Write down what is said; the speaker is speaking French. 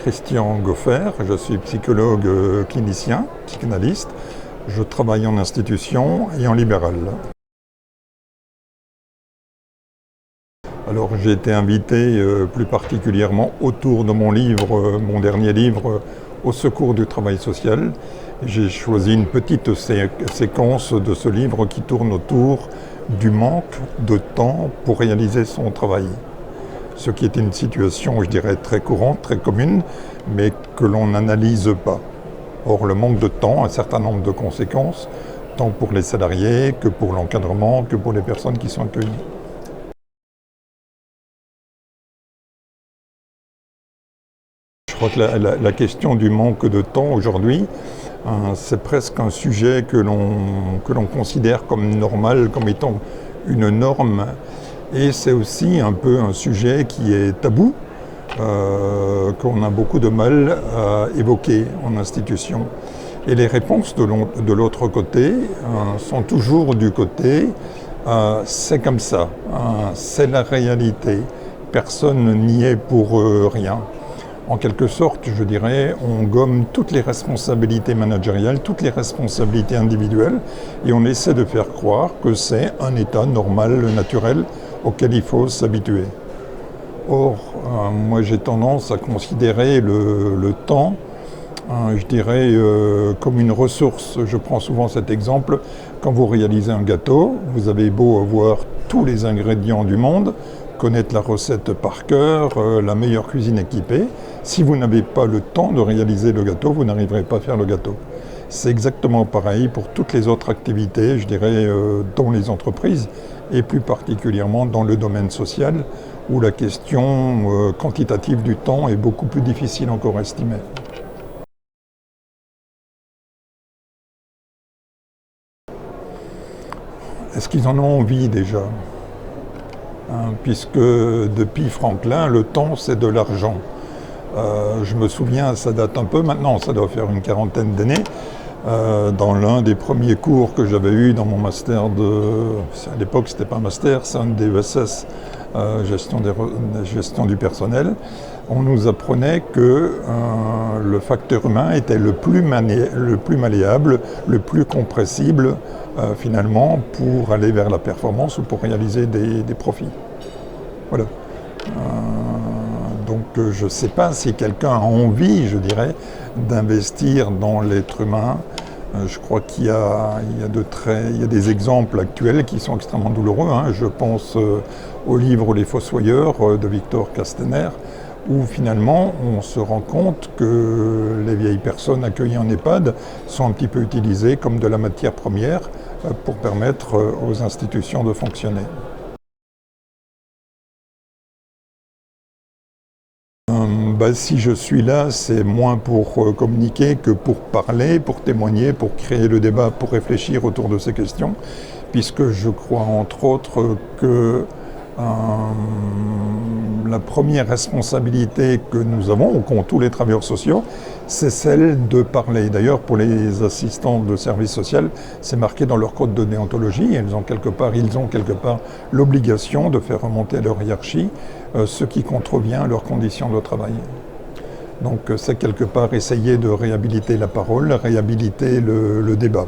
Christian Goffer, je suis psychologue clinicien, psychanalyste. Je travaille en institution et en libéral. Alors j'ai été invité plus particulièrement autour de mon livre, mon dernier livre, Au secours du travail social. J'ai choisi une petite séquence de ce livre qui tourne autour du manque de temps pour réaliser son travail. Ce qui est une situation, je dirais, très courante, très commune, mais que l'on n'analyse pas. Or, le manque de temps a un certain nombre de conséquences, tant pour les salariés que pour l'encadrement, que pour les personnes qui sont accueillies. Je crois que la question du manque de temps aujourd'hui, c'est presque un sujet que l'on considère comme normal, comme étant une norme. Et c'est aussi un peu un sujet qui est tabou, qu'on a beaucoup de mal à évoquer en institution. Et les réponses de l'autre côté sont toujours du côté c'est comme ça, c'est la réalité, personne n'y est pour rien. En quelque sorte, je dirais, on gomme toutes les responsabilités managériales, toutes les responsabilités individuelles, et on essaie de faire croire que c'est un état normal, naturel, auquel il faut s'habituer. Or, moi j'ai tendance à considérer le temps, je dirais, comme une ressource. Je prends souvent cet exemple, quand vous réalisez un gâteau, vous avez beau avoir tous les ingrédients du monde, connaître la recette par cœur, la meilleure cuisine équipée. Si vous n'avez pas le temps de réaliser le gâteau, vous n'arriverez pas à faire le gâteau. C'est exactement pareil pour toutes les autres activités, je dirais, dans les entreprises, et plus particulièrement dans le domaine social, où la question quantitative du temps est beaucoup plus difficile encore à estimer. Est-ce qu'ils en ont envie déjà ? Puisque depuis Franklin, le temps c'est de l'argent. Je me souviens, ça date un peu maintenant, ça doit faire une quarantaine d'années, dans l'un des premiers cours que j'avais eu dans mon master à l'époque c'était pas un master, c'est un DESS, gestion du personnel, on nous apprenait que le facteur humain était le plus malléable, le plus compressible finalement pour aller vers la performance ou pour réaliser des profits. Voilà. Donc je ne sais pas si quelqu'un a envie, je dirais, d'investir dans l'être humain. Je crois qu'il y a des exemples actuels qui sont extrêmement douloureux. Je pense au livre Les Fossoyeurs de Victor Castaner, où finalement on se rend compte que les vieilles personnes accueillies en EHPAD sont un petit peu utilisées comme de la matière première pour permettre aux institutions de fonctionner. Si je suis là, c'est moins pour communiquer que pour parler, pour témoigner, pour créer le débat, pour réfléchir autour de ces questions, puisque je crois entre autres que la première responsabilité que nous avons, ou qu'ont tous les travailleurs sociaux, c'est celle de parler. D'ailleurs, pour les assistants de service social, c'est marqué dans leur code de déontologie. Ils ont quelque part l'obligation de faire remonter à leur hiérarchie ce qui contrevient à leurs conditions de travail. Donc c'est quelque part essayer de réhabiliter la parole, réhabiliter le débat.